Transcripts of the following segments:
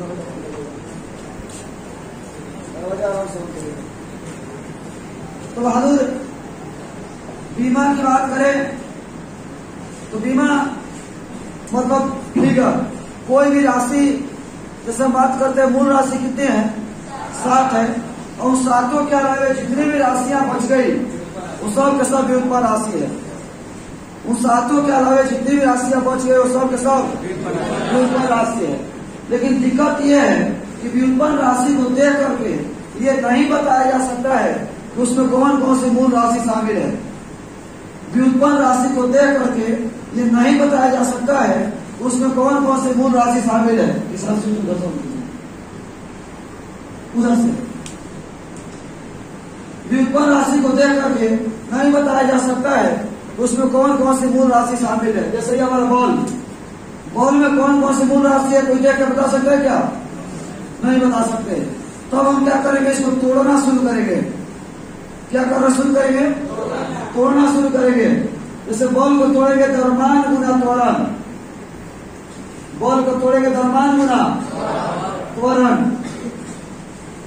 तो बहादुर बीमा की बात करें तो बीमा मतलब फिगर, कोई भी राशि, जैसे हम बात करते हैं मूल राशि कितने हैं, 7 है, और उन 7 के अलावा जितनी भी राशियां बच गई वो सब के सब व्युत्पन्न राशि है। उन 7 के अलावा जितनी भी राशियां बच गई वो सब के सब व्युत्पन्न राशि है। लेकिन दिक्कत यह है कि व्युत्पन्न राशि को देख करके ये नहीं बताया जा सकता है कि उसमें कौन कौन सी मूल राशि शामिल है। व्युत्पन्न राशि को देख करके ये नहीं बताया जा सकता है उसमें कौन कौन सी मूल राशि शामिल है। इस उधर से व्युत्पन्न राशि को देख करके नहीं बताया जा सकता है उसमें कौन कौन सी मूल राशि शामिल है। जैसे ये हमारा बॉल में कौन कौन सी मूल राशि है, कोई देख के बता सकता है क्या? नहीं बता सकते। तब हम क्या करेंगे, इसको तोड़ना शुरू करेंगे। क्या करना शुरू करेंगे? तोड़ना शुरू करेंगे। जैसे बॉल को तोड़ेंगे द्रव्यमान गुना त्वरण, बॉल को तोड़ेंगे द्रव्यमान गुना त्वरण।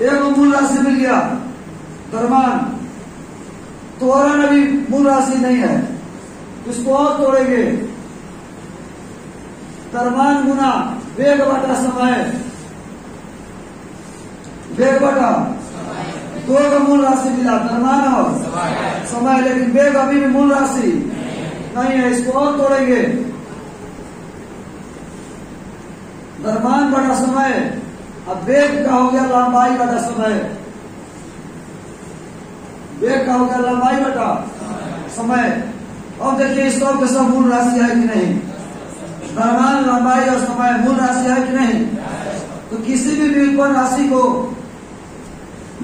एक मूल राशि मिल गया द्रव्यमान, त्वरण अभी मूल राशि नहीं है, इसको और तोड़ेंगे द्रव्यमान गुना वेग बटा समय, वेग बटा 2 का मूल राशि मिला द्रव्यमान और समय, लेकिन वेग अभी भी मूल राशि नहीं है, इसको और तोड़ेंगे द्रव्यमान बटा समय। अब वेग का हो गया लंबाई बटा समय, वेग का हो गया लंबाई बटा समय। अब देखिए इस सब के सब मूल राशि है कि नहीं, द्रव्यमान लंबाई और समय मूल राशि है कि नहीं। तो किसी भी व्युत्पन्न राशि को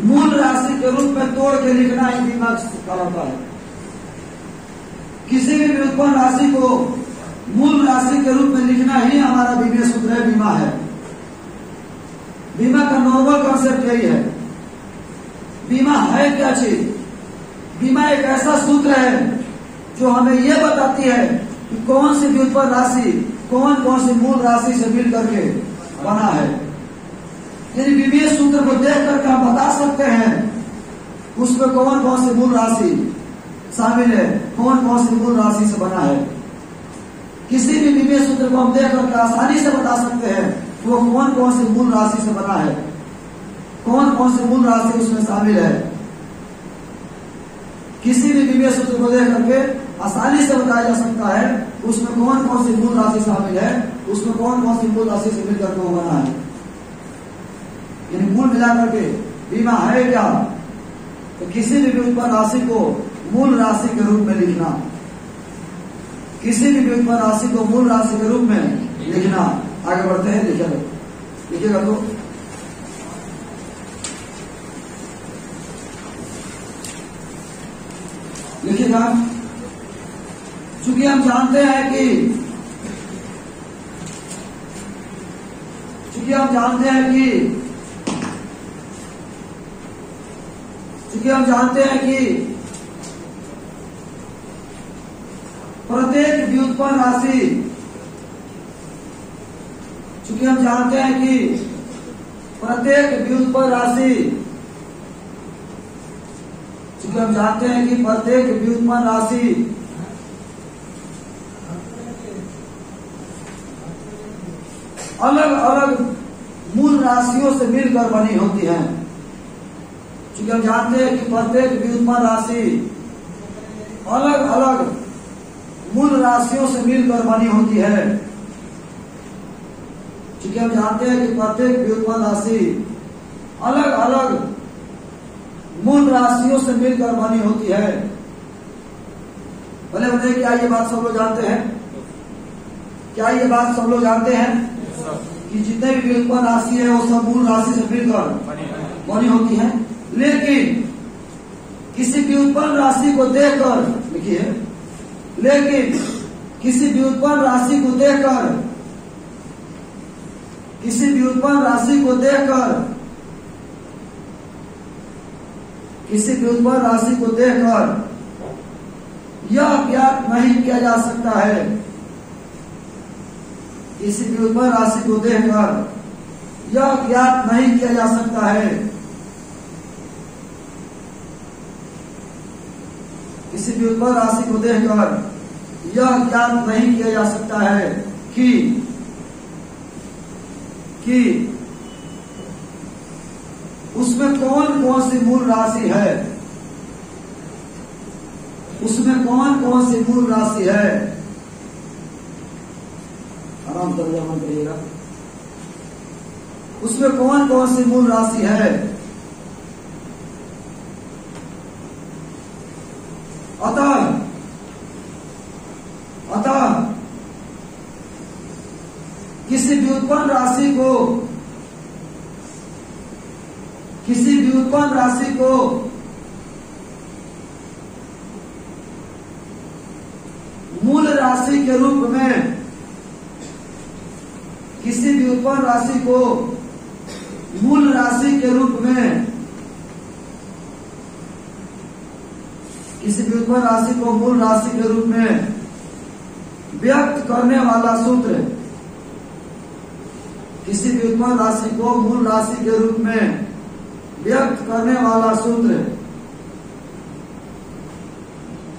मूल राशि के रूप में तोड़ के लिखना ही बीमा कहलाता है। किसी भी व्युत्पन्न राशि को मूल राशि के रूप में लिखना ही हमारा बीमा सूत्र है, बीमा है। बीमा का नॉर्मल कॉन्सेप्ट यही है। बीमा है क्या चीज? बीमा एक ऐसा सूत्र है जो हमें यह बताती है कि कौन सी व्युत्पन्न राशि कौन कौन सी मूल राशि से मिल करके बना है। यदि बीमीय सूत्र को देख करके हम बता सकते हैं उसमें कौन कौन सी मूल राशि शामिल है, कौन कौन सी मूल राशि से बना है। किसी भी बीमीय सूत्र को हम देख करके आसानी से बता सकते हैं वो कौन कौन सी मूल राशि से बना है, कौन कौन सी मूल राशि उसमें शामिल है। किसी भी बीमीय सूत्र को देख करके आसानी से बताया जा सकता है उसमें कौन कौन सी मूल राशि शामिल है, उसमें कौन कौन सी मूल राशि से मिलकर वो बना है। यानी मूल मिलाकर के बीमा है क्या? तो किसी भी व्युत्पन्न राशि को मूल राशि के रूप में लिखना, किसी भी व्युत्पन्न राशि को मूल राशि के रूप में लिखना। आगे बढ़ते हैं, लिखिएगा तो लिखिएगा। चूंकि हम जानते हैं कि प्रत्येक व्युत्पन्न राशि, चूंकि हम जानते हैं कि प्रत्येक व्युत्पन्न राशि, चूंकि हम जानते हैं कि प्रत्येक व्युत्पन्न राशि अलग अलग मूल राशियों से मिलकर बनी होती है। चूंकि हम जानते हैं कि प्रत्येक व्युत्पन्न राशि अलग अलग मूल राशियों से मिलकर बनी होती है। चूंकि हम जानते हैं कि प्रत्येक व्युत्पन्न राशि अलग अलग मूल राशियों से मिलकर बनी होती है। भले बताइए, क्या ये बात सब लोग जानते हैं? क्या ये बात सब लोग जानते हैं कि जितने भी व्युत्पन्न राशि है वो सब मूल राशि से मिलकर बनी होती है। लेकिन किसी व्युत्पन्न राशि को देखकर, लिखिए, लेकिन किसी व्युत्पन्न राशि को देखकर, किसी व्युत्पन्न राशि को देखकर, किसी व्युत्पन्न राशि को देखकर यह ज्ञात नहीं किया जा सकता है, किसी व्युत्पन्न राशि को देखकर यह ज्ञात नहीं किया जा सकता है। किसी भी व्युत्पन्न राशि को देखकर यह ज्ञात नहीं किया जा सकता है कि उसमें कौन कौन सी मूल राशि है, उसमें कौन कौन सी मूल राशि है। आराम से जमा करिएगा। उसमें कौन कौन सी मूल राशि है। अतः किसी व्युत्पन्न राशि को मूल राशि के रूप में, किसी व्युत्पन्न राशि को मूल राशि के रूप में, किसी व्युत्पन्न राशि को मूल राशि के रूप में व्यक्त करने वाला सूत्र, किसी व्युत्पन्न राशि को मूल राशि के रूप में व्यक्त करने वाला सूत्र,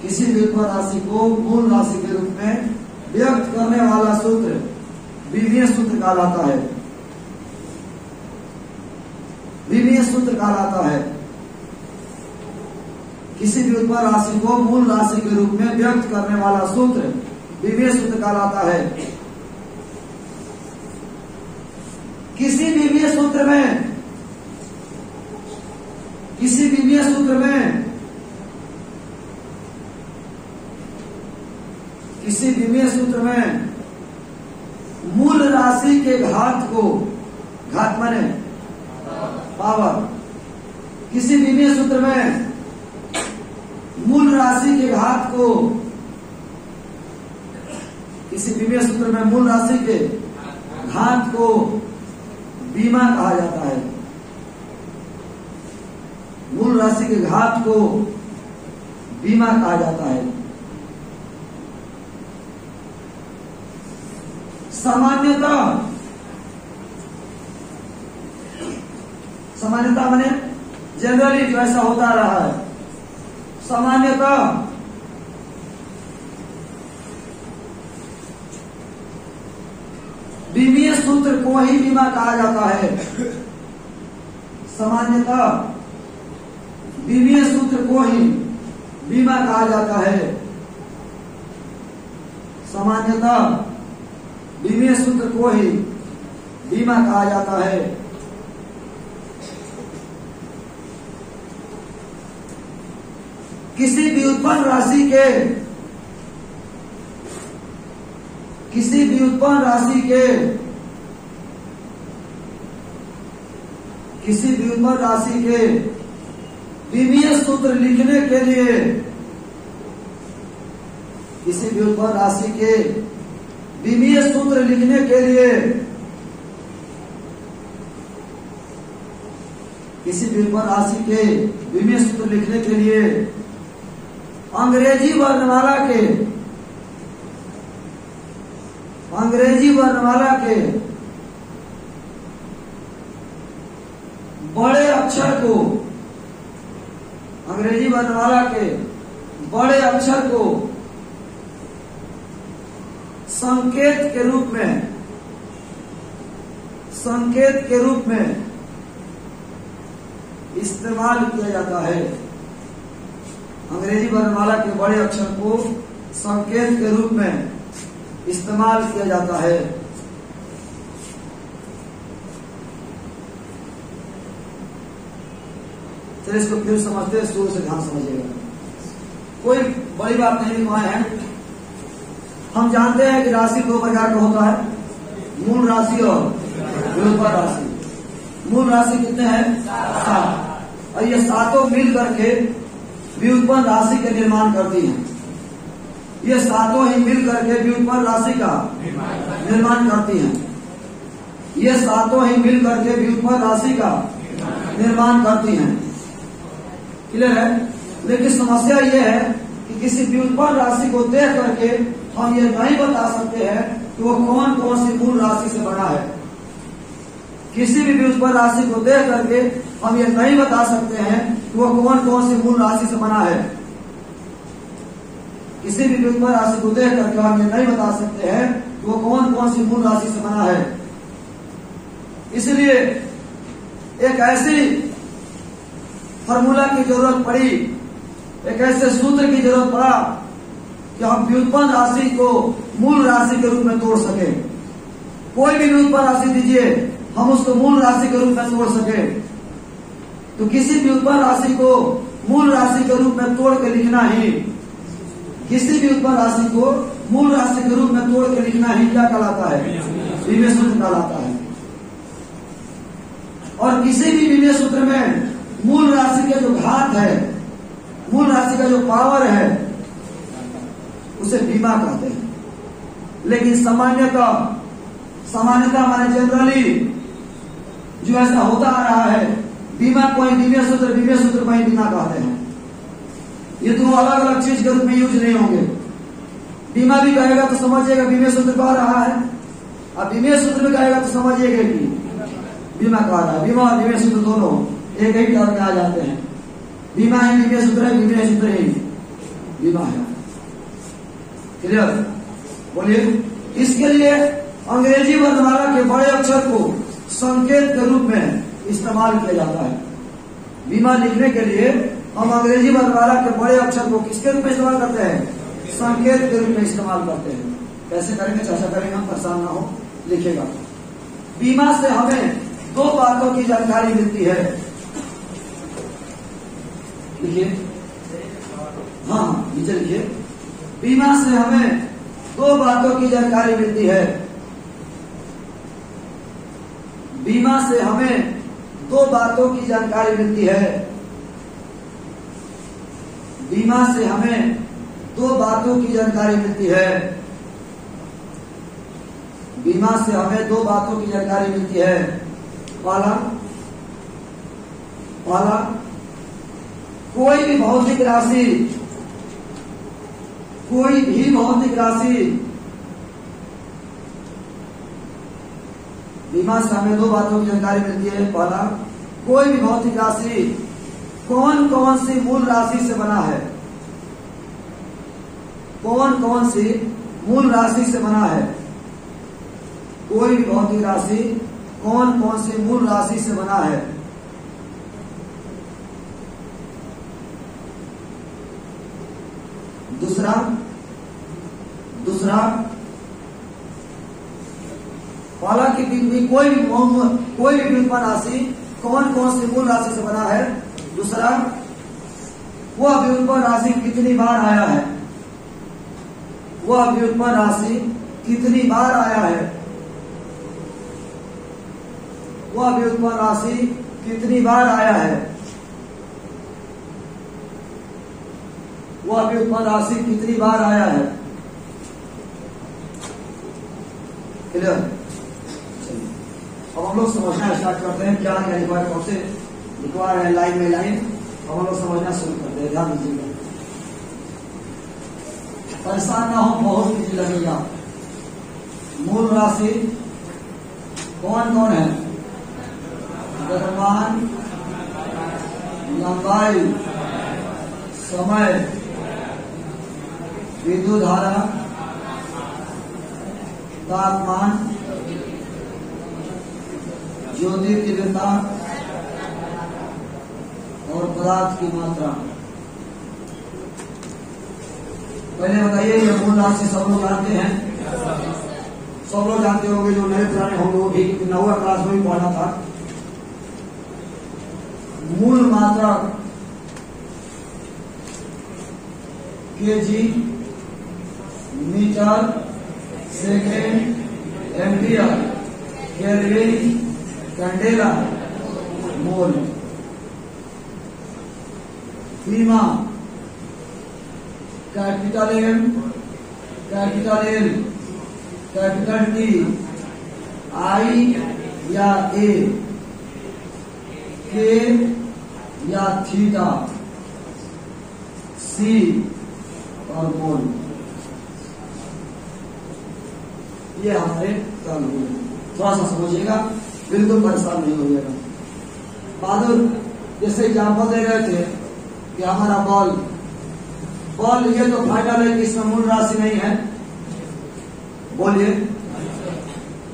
किसी व्युत्पन्न राशि को मूल राशि के रूप में व्यक्त करने वाला सूत्र विमीय सूत्र कहलाता है। विमीय सूत्र कहलाता है। किसी व्युत्पन्न राशि को मूल राशि के रूप में व्यक्त करने वाला सूत्र विमीय सूत्र कहलाता है। किसी विमीय सूत्र में मूल राशि के घात को, घात माने पावर, किसी विमीय सूत्र में मूल राशि के घात को, किसी विमीय सूत्र में मूल राशि के घात को बीमा कहा जाता है। मूल राशि के घात को बीमा कहा जाता है। सामान्यता माने जनरली जो ऐसा होता रहा है। सामान्यता विमीय सूत्र को ही बीमा कहा जाता है। सामान्यता विमीय सूत्र को ही बीमा कहा जाता है। सामान्यता विमीय सूत्र को ही बीमा कहा जाता है। किसी व्युत्पन्न राशि के, किसी व्युत्पन्न राशि के, किसी व्युत्पन्न राशि के विमीय सूत्र लिखने के लिए, किसी व्युत्पन्न राशि के विमीय सूत्र लिखने के लिए, किसी व्युत्पन्न राशि के विमीय सूत्र लिखने के लिए अंग्रेजी वर्णमाला के, अंग्रेजी वर्णमाला के बड़े अक्षर को, अंग्रेजी वर्णमाला के बड़े अक्षर को संकेत के रूप में, संकेत के रूप में इस्तेमाल किया जाता है। अंग्रेजी वर्णमाला के बड़े अक्षर को संकेत के रूप में इस्तेमाल किया जाता है। चलिए इसको फिर समझते हैं, शुरू से ध्यान समझिएगा। कोई बड़ी बात नहीं लिखवाए हैं। हम जानते हैं कि राशि दो प्रकार का होता है, मूल राशि और व्युत्पन्न राशि। मूल राशि कितने हैं? 7। और ये सातों मिल करके व्युत्पन्न राशि के निर्माण करती हैं। ये सातों ही मिल करके व्युत्पन्न राशि का निर्माण करती हैं। ये सातों ही मिल करके व्युत्पन्न राशि का निर्माण करती हैं। क्लियर है? लेकिन समस्या ये है कि किसी व्युत्पन्न राशि को देख करके हम ये नहीं बता सकते हैं कि वो कौन कौन सी मूल राशि से बना है। किसी भी व्युत्पन्न राशि को देख करके हम ये नहीं बता सकते हैं कि वो कौन कौन सी मूल राशि से बना है। किसी भी व्युत्पन्न राशि को देख करके हम ये नहीं बता सकते हैं कि वो कौन कौन सी मूल राशि से बना है। इसलिए एक ऐसी फॉर्मूला की जरूरत पड़ी, एक ऐसे सूत्र की जरूरत पड़ा कि हम व्युत्पन्न राशि को मूल राशि के रूप में तोड़ सके। कोई भी व्युत्पन्न राशि दीजिए, हम उसको मूल राशि के रूप में तोड़ सके। तो किसी व्युत्पन्न राशि को मूल राशि के रूप में तोड़ के लिखना ही, किसी भी व्युत्पन्न राशि को मूल राशि के रूप में तोड़ के लिखना ही क्या कहलाता है? विमेय सूत्र कहलाता है। और किसी भी विमेय सूत्र में मूल राशि के जो घात है, मूल राशि का जो पावर है, उसे बीमा कहते हैं। लेकिन सामान्यतः माने जनरली जो ऐसा होता आ रहा है, बीमा को ही विमेय सूत्र को ही बीमा कहते हैं। ये दो अलग अलग चीज के रूप में यूज नहीं होंगे। बीमा भी कहेगा तो समझिएगा विमेय सूत्र कह रहा है, अब विमेय सूत्र भी कहेगा तो समझिएगा कि बीमा कह रहा है। बीमा और विमेय सूत्र दोनों एक ही टर्म में आ जाते हैं। बीमा ही विमेय सूत्र है, विमेय सूत्र ही बीमा है। क्लियर? बोलिए। इसके लिए अंग्रेजी वर्णमाला के बड़े अक्षर को संकेत के रूप में इस्तेमाल किया जाता है। बीमा लिखने के लिए हम अंग्रेजी वर्णमाला के बड़े अक्षर को किसके रूप में इस्तेमाल करते हैं? संकेत के रूप में इस्तेमाल करते हैं। कैसे करेंगे? चर्चा करेंगे, हम परेशान ना हो, लिखेगा। बीमा से हमें दो बातों की जानकारी मिलती है। लिखिए, हाँ नीचे लिखिए। बीमा से हमें दो बातों की जानकारी मिलती है। बीमा से हमें दो बातों की जानकारी मिलती है। बीमा से हमें दो बातों की जानकारी मिलती है। बीमा से हमें दो बातों की जानकारी मिलती है। पहला, कोई भी भौतिक राशि बीमा से हमें दो बातों की जानकारी मिलती है। पहला, कोई भी भौतिक राशि कौन कौन सी मूल राशि से बना है? कौन कौन सी मूल राशि से बना है? कोई भी भौतिक राशि कौन कौन सी मूल राशि से बना है? दूसरा, पहला की कोई भी व्युत्पन्न राशि कौन कौन सी मूल राशि से बना है। दूसरा, वह व्युत्पन्न राशि कितनी बार आया है? वह व्युत्पन्न राशि कितनी बार आया है? वह व्युत्पन्न राशि कितनी बार आया है? वह व्युत्पन्न राशि कितनी बार आया है? क्लियर? अब हम लोग समझना स्टार्ट करते हैं। क्या लिखवा है, कौन से लिखवा रहे हैं, लाइन में लाइन। अब हम लोग समझना शुरू करते हैं। ध्यान दीजिएगा, परेशान ना हो, बहुत इजी लगेगा। मूल राशि कौन कौन है? द्रव्यमान, लंबाई, समय, विद्युत धारा, तापमान, ज्योति तीव्रता और पदार्थ की मात्रा। पहले बताइए, ये मूल राशि सब लोग जानते हैं? सब लोग जानते होंगे। जो नए पुराने होंगे वो भी 9वीं क्लास में भी पढ़ा था। मूल मात्रा KG, metre, second, ampere, kelvin, candela, mole. बीमा capital M, capital L, capital T, I या ए, के या थीटा, सी और मोल। ये हमारे टर्म हुए। थोड़ा सा समझिएगा, बिल्कुल परेशान नहीं होइएगा। बहादुर जैसे एग्जाम्पल दे रहे थे कि हमारा बॉल ये तो फाइनल है कि इसमें मूल राशि नहीं है। बोलिए,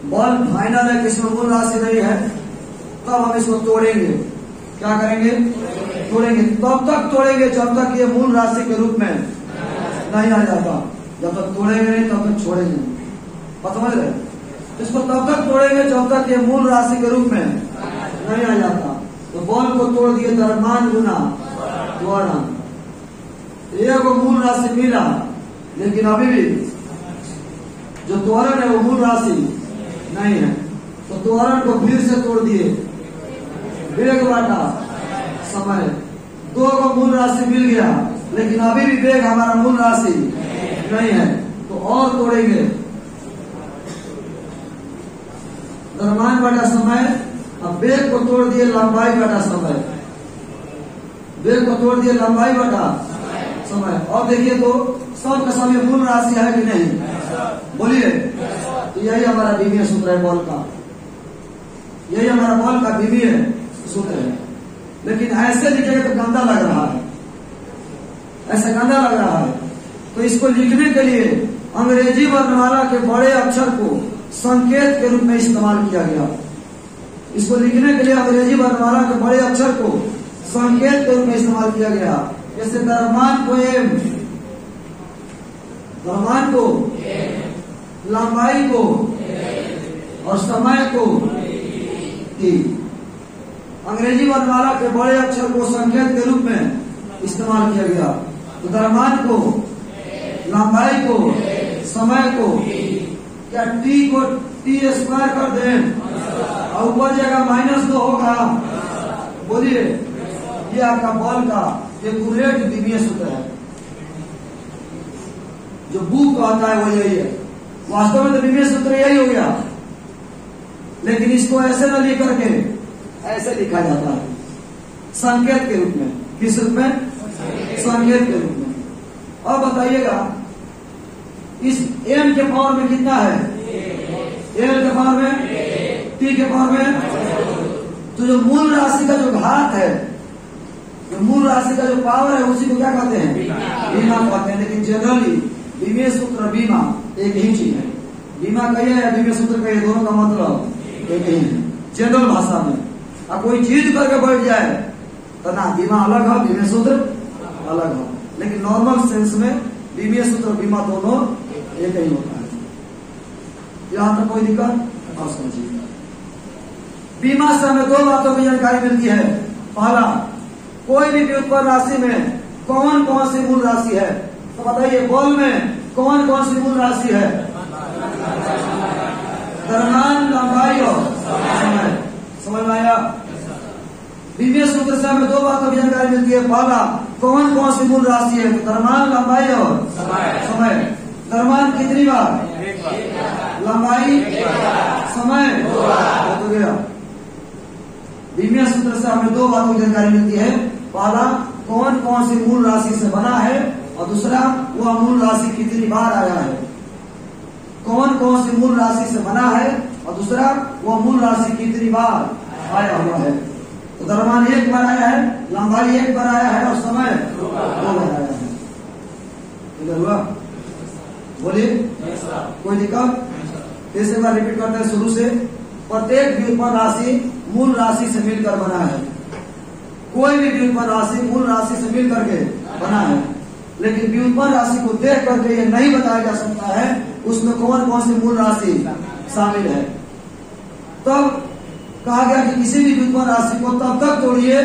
बॉल फाइनल है कि इसमें मूल राशि नहीं है, तब हम इसको तोड़ेंगे। क्या करेंगे? तोड़ेंगे। तब तक तोड़ेंगे जब तक ये मूल राशि के रूप में नहीं आ जाता। जब तक तोड़ेंगे नहीं तब तक छोड़ेंगे। समझ रहे? इसको तब तक तोड़ेंगे जब तक ये मूल राशि के रूप में नहीं आ जाता। तो बॉल को तोड़ दिए द्रव्यमान गुना त्वरण। एक मूल राशि मिला, लेकिन अभी भी जो त्वरण है वो मूल राशि नहीं है। तो त्वरण को फिर से तोड़ दिए, वेग बाटा समय। दो को मूल राशि मिल गया, लेकिन अभी भी वेग हमारा मूल राशि नहीं है, तो और तोड़ेंगे। द्रव्यमान बटा समय। अब वेग को तोड़ दिए लंबाई बटा समय। वेग को तोड़ दिए लंबाई बटा समय। और देखिए तो सब का समय मूल राशि है कि नहीं? बोलिए। तो यही हमारा बीमीय सूत्र है बॉल का। यही हमारा बॉल का बीमीय सूत्र है। लेकिन ऐसे लिखेगा तो गंदा लग रहा है, ऐसा गंदा लग रहा है। तो इसको लिखने के लिए अंग्रेजी वर्णमाला के बड़े अक्षर को संकेत के रूप में इस्तेमाल किया गया। इसको लिखने के लिए अंग्रेजी वर्णमाला के बड़े अक्षर को संकेत के रूप में इस्तेमाल किया गया। जैसे द्रव्यमान को एम, द्रव्यमान को, लंबाई को और समय को टी। अंग्रेजी वर्णमाला के बड़े अक्षर को संकेत के रूप में इस्तेमाल किया गया। तो द्रव्यमान को, लंबाई को, समय को, क्या टी को टी स्क्वायर कर दें और ऊपर जगह -2 होगा? बोलिए। ये आपका बॉल का एक्यूरेट बीमीय सूत्र है। जो बुक कहता है वो यही है। वास्तव में तो बीमीय सूत्र यही हो गया, लेकिन इसको ऐसे न लिख करके ऐसे लिखा जाता है, संकेत के रूप में। किस रूप में? संकेत के रूप में। अब बताइएगा इस एम के पावर में कितना है? एल के पावर में, टी के पावर में। तो जो मूल राशि का जो घात है, जो मूल राशि का जो पावर है, उसी को क्या कहते हैं? बीमा कहते हैं। लेकिन जनरली बीमीय सूत्र बीमा एक ही चीज है। बीमा कहिए या बीमीय सूत्र कहिए, दोनों का मतलब एक ही है जनरल भाषा में। अब कोई चीज करके बैठ जाए तो ना बीमा अलग है, बीमीय सूत्र अलग है। लेकिन नॉर्मल सेंस में बीमीय सूत्र बीमा दोनों एक ही होता है। यहां तक कोई दिक्कत? और समझिए, बीमा से हमें दो बातों की जानकारी मिलती है। पहला, कोई भी व्युत्पन्न राशि में कौन कौन सी मूल राशि है। तो बताइए, बॉल में कौन कौन सी मूल राशि है? द्रव्यमान, लंबाई और समय। समझ में आया? बीमीय सूत्र से हमें दो बातों की जानकारी मिलती है। पहला, कौन कौन सी मूल राशि है? द्रव्यमान, लंबाई और समय। द्रव्यमान कितनी बार? लंबाई, समय हो गया। बीमीय सूत्र से हमें दो बातों की जानकारी मिलती है। पहला, कौन कौन सी मूल राशि से बना है, और दूसरा, वह मूल राशि कितनी बार आया है। कौन कौन सी मूल राशि से बना है, और दूसरा, वह मूल राशि कितनी बार आया हुआ है। तो द्रव्यमान एक बार आया है, लंबाई एक बार आया है, और समय 2 बार आया है। इधर हुआ? बोलिए। कोई दिक्कत? फिर से बार रिपीट करते हैं शुरू से। प्रत्येक व्युत्पन्न राशि मूल राशि से मिलकर बना है। कोई भी व्युत्पन्न राशि मूल राशि से मिल करके बना है। लेकिन व्युत्पन्न राशि को देख करके ये नहीं बताया जा सकता है उसमें कौन कौन सी मूल राशि शामिल है। तब कहा गया कि किसी भी व्युत्पन्न राशि को तब तक तोड़िए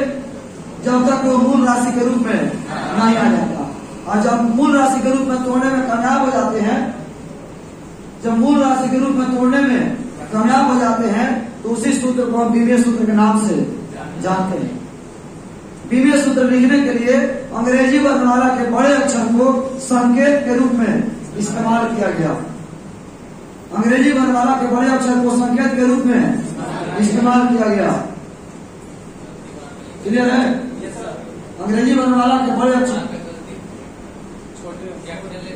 जब तक वो मूल राशि के रूप में नहीं आ जाता। और जब मूल राशि के रूप में तोड़ने में कामयाब हो जाते हैं, जब मूल राशि के रूप में तोड़ने में कामयाब हो जाते हैं, तो उसी सूत्र को हम बीमीय सूत्र के नाम से जानते हैं। बीमीय सूत्र लिखने के लिए अंग्रेजी वर्णमाला के बड़े अक्षर को संकेत के रूप में इस्तेमाल किया गया। अंग्रेजी वर्णमाला के बड़े अक्षर को संकेत के रूप में इस्तेमाल किया गया। क्लियर है? अंग्रेजी वर्णमाला के बड़े अक्षर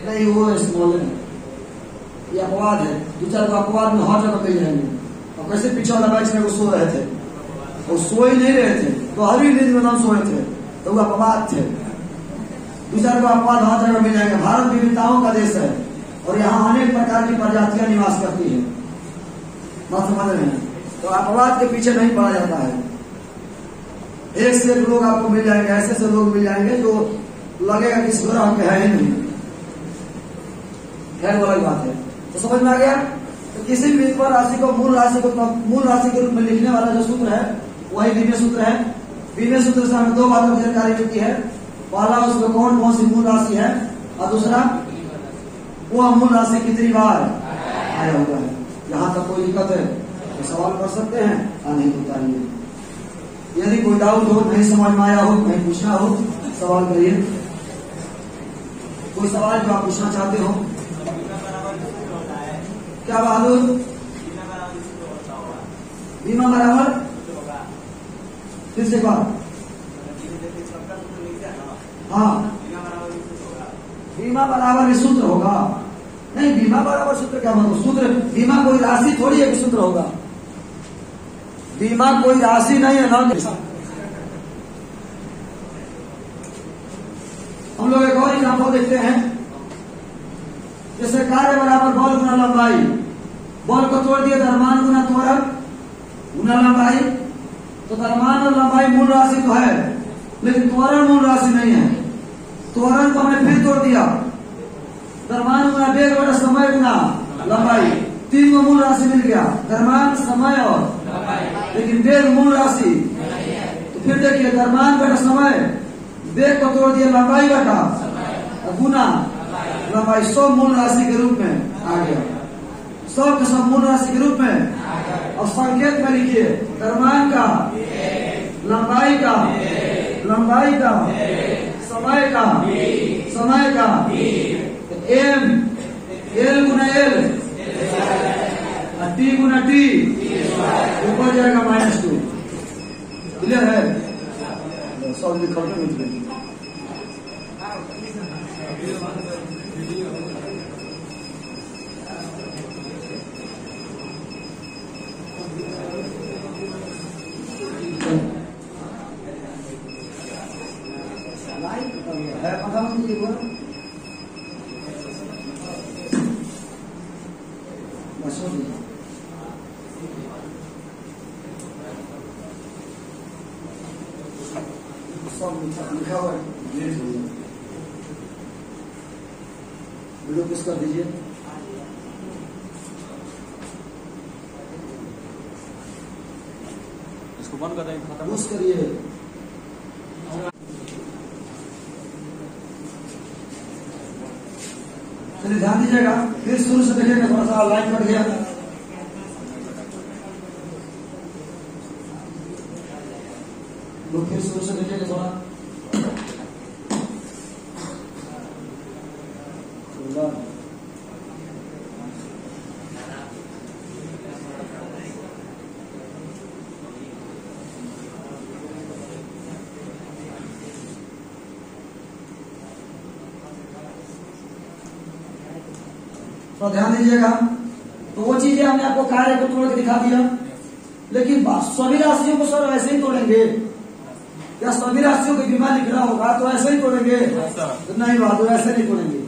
नहीं, वो स्मॉल है, ये अपवाद है। 2-4 अपवाद में हर जगह कही जाएंगे। और कैसे पीछे वाला बैच में वो सो रहे थे, वो सो ही नहीं रहे थे, तो हरी नींद में ना सोए थे, तो वो अपवाद थे। दूसरा को अपवाद हर जगह मिल जाएंगे। भारत विविधताओं का देश है और यहाँ अनेक प्रकार की प्रजातियां निवास करती है, बात समझ रहे हैं। तो अपवाद के पीछे नहीं पड़ा जाता है। एक से एक लोग आपको मिल जाएंगे, ऐसे ऐसे लोग मिल जाएंगे जो लगेगा कि इस ग्रह के है ही नहीं। खैर वो अलग बात है। तो समझ में आ गया। तो किसी भी विश्व राशि को मूल राशि के रूप में लिखने वाला जो सूत्र है वही बीमे सूत्र है। बीमे सूत्र से हमें दो बातों की जानकारी मिलती है। पहला, उसमें कौन कौन सी मूल राशि है, और दूसरा वह मूल राशि कितनी बार आया हुआ है। यहाँ तक कोई दिक्कत है तो सवाल कर सकते हैं, नहीं तो बताइए। यदि कोई डाउट हो, नहीं समझ में आया हो, नहीं पूछना हो, सवाल करिए। कोई सवाल जो आप पूछना चाहते हो। क्या बहादुर? बीमा बराबर फिर से बात। हाँ, बीमा बराबर सूत्र होगा। नहीं, बीमा बराबर सूत्र क्या मतलब? सूत्र बीमा कोई राशि थोड़ी है कि सूत्र होगा। बीमा कोई राशि नहीं है ना। हम लोग एक और एग्जाम्पल देखते हैं। जैसे कार्य बराबर बल गुना लंबाई। बल को तोड़ दिया द्रव्यमान गुना त्वरण गुना लंबाई। तो द्रव्यमान और लंबाई मूल राशि तो है, लेकिन त्वरण मूल राशि नहीं है। त्वरण को हमने फिर तोड़ दिया। द्रव्यमान गुना वेग बटा समय गुना लंबाई, तीन को मूल राशि मिल गया, द्रव्यमान, समय और लेकिन वेग मूल राशि। तो फिर देखिए, द्रव्यमान बटा समय, वेग को तोड़ दिया लंबाई बटा गुना लंबाई, सब मूल राशि के रूप में आ गया। सब के सब मूल राशि के रूप में। और संकेत में लिखिए, द्रव्यमान का, लंबाई का, समय का एम, एल गुना एल, टी गुना टी, ऊपर जाएगा -2। क्लियर है? सब लिखा मित्र। है पता नहीं ये बस हो गया। सब लिखा हुआ है, लेट हो गया। वीडियो किस कर दीजिए। इसको बंद कर दें, खत्म यूज करिए। चलिए ध्यान दीजिएगा, फिर शुरू से देखिएगा, थोड़ा सा लाइन कट गया। लोग फिर शुरू से देखिएगा थोड़ा। तो ध्यान दीजिएगा। तो वो चीजें हमने आपको कार्य को तोड़ के दिखा दिया, लेकिन सभी राशियों को सर ऐसे ही तोड़ेंगे या सभी राशियों को बीमा लिखना होगा तो ऐसे ही तोड़ेंगे? तो नहीं बात, ऐसे नहीं तोड़ेंगे।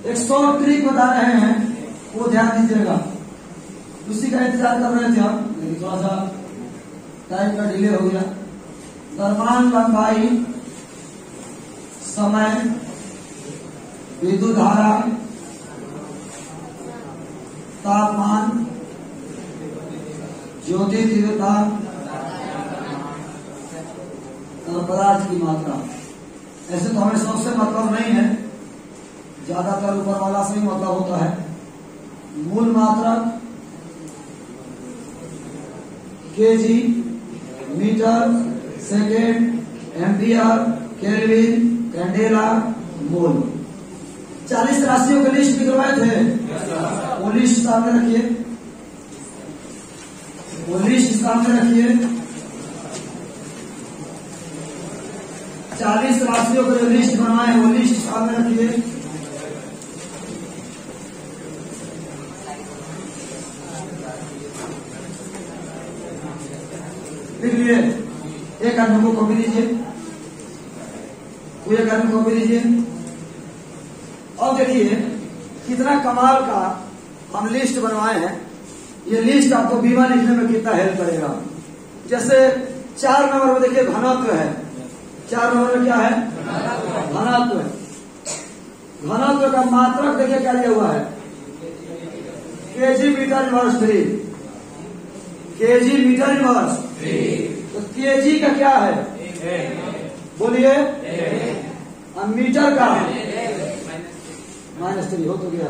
एक शॉर्ट ट्रिक बता रहे हैं, वो ध्यान दीजिएगा। उसी का इंतजार कर रहे थे हम, लेकिन थोड़ा सा टाइम का डिले हो गया। द्रव्यमान, लंबाई, समय, विद्युत धारा, तापमान, ज्योति तीव्रता और पदार्थ की मात्रा। ऐसे तो हमें सबसे मतलब नहीं है, ज्यादातर ऊपर वाला से ही मतलब होता है। मूल मात्रा KG, metre, second, ampere, kelvin, candela, mole. 40 राशियों के लिस्ट निकलवाए थे, वो लिस्ट सामने रखिए, वो लिस्ट सामने रखिए। 40 राशियों का जो लिस्ट बनाए वो लिस्ट सामने रखिए। लिख लिए। एक आदमी को कॉपी दीजिए, कोई एक आदमी कॉपी दीजिए। अब देखिए कितना कमाल का हम लिस्ट बनवाए हैं। ये लिस्ट आपको बीमा लिखने में कितना हेल्प करेगा। जैसे 4 नंबर में देखिए घनत्व है। 4 नंबर में क्या है? घनत्व। घनत्व का मात्रक देखिए क्या दिया हुआ है? KG meter inverse 3। KG meter inverse. तो केजी का क्या है? बोलिए। मीटर का -3 हो तो गया।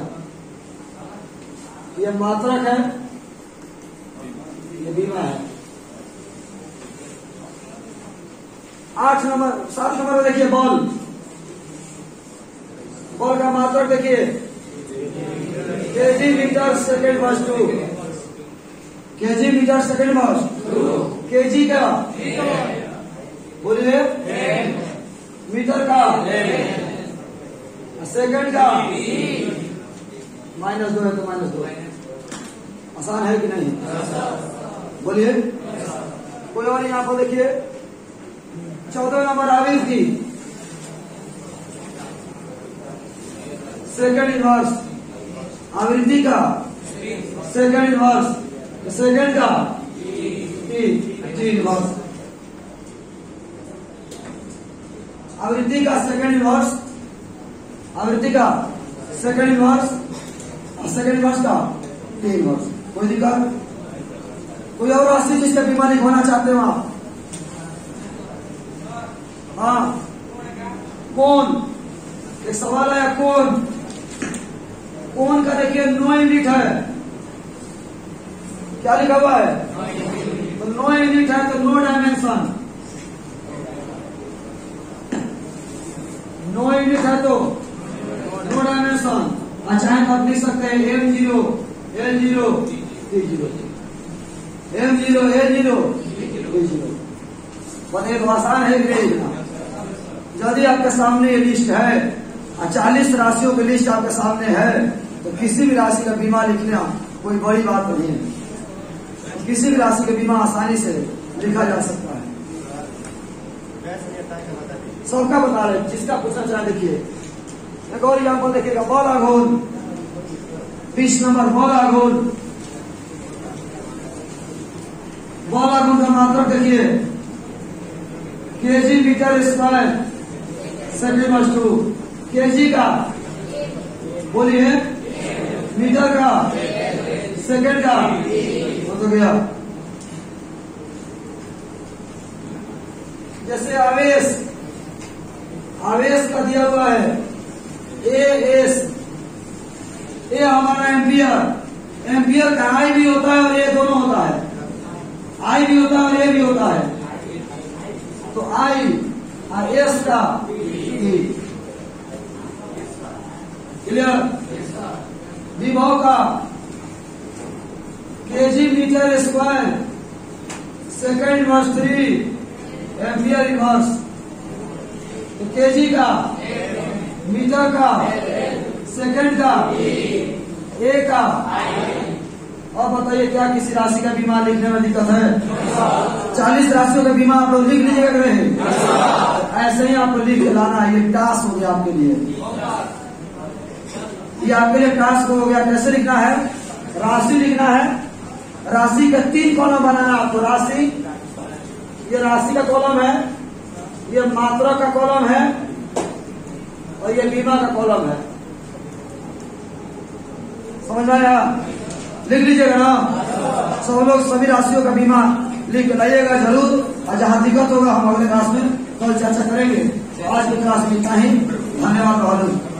ये मात्रक है, ये बीमा है। 7 नंबर में देखिए बॉल। बॉल का मात्रक देखिए KG metre second verse 2। KG metre second verse 2। KG का बोलिए। मीटर का सेकंड का -2 है तो -2। आसान है कि नहीं? बोलिए। कोई और यहाँ पर देखिए 14 नंबर आवृत्ति सेकंड इनवर्स। आवृत्ति का सेकंड इनवर्स, सेकंड का टी इनवर्स। आवृत्ति का सेकंड इनवर्स, आवृत्ति का सेकंड इनवर्स, सेकंड इनवर्स का टी इनवर्स। कोई दिक्कत? कोई और राशि जिसका बीमा लिखवाना चाहते हो आप? हाँ, कौन? एक सवाल है, कौन? कौन का देखिए 9 यूनिट है। क्या लिखा हुआ है? तो 9 यूनिट है तो 9 डायमेंशन। 9 यूनिट है तो 9 डायमेंशन। चाहे तो आप लिख सकते हैं M0 L0 T0, M0 L0 T0। बने तो आसान है कि नहीं? यदि आपके सामने ये लिस्ट है और 40 राशियों की लिस्ट आपके सामने है तो किसी भी राशि का बीमा लिखना कोई बड़ी बात नहीं है। किसी भी राशि का बीमा आसानी से लिखा जा सकता है। सबका बता रहे, जिसका पूछना चाहे देखिए। एक और एग्जाम्पल देखिएगा, बॉल आघूर्ण 20 नंबर। बॉल आघूर्ण, बॉल आघूर्ण का मात्रक देखिए KG meter square second verse 2। KG का बोलिए, मीटर का, सेकेंड का हो तो गया। जैसे आवेश, आवेश का दिया हुआ है एएस। ए हमारा एम्पियर। एम्पियर का आई भी होता है और ए दोनों होता है। आई भी होता है और ए भी होता है। तो आई और एस का क्लियर। विभव का KG meter square second inverse 3 ampere inverse. तो केजी का, मीटर का, सेकंड का, ए का। और बताइए क्या किसी राशि का बीमा लिखने में दिक्कत है? 40 राशियों का बीमा आप लोग लिख लीजिएगा कि नहीं? ऐसे ही आपको लिख लाना। ये टास्क हो गया आपके लिए। ये आपके लिए टास्क हो गया। कैसे लिखना है? राशि लिखना है। राशि का 3 कॉलम बनाना आपको। राशि, ये राशि का कॉलम है, ये मात्रा का कॉलम है और ये बीमा का कॉलम है। समझ में आया? लिख लीजिएगा ना सब लोग। सभी राशियों का बीमा लिख लाइएगा जरूर। और जहां दिक्कत होगा हम अगले क्लास में कल चर्चा करेंगे। तो आज की क्लास में इतना ही। धन्यवाद।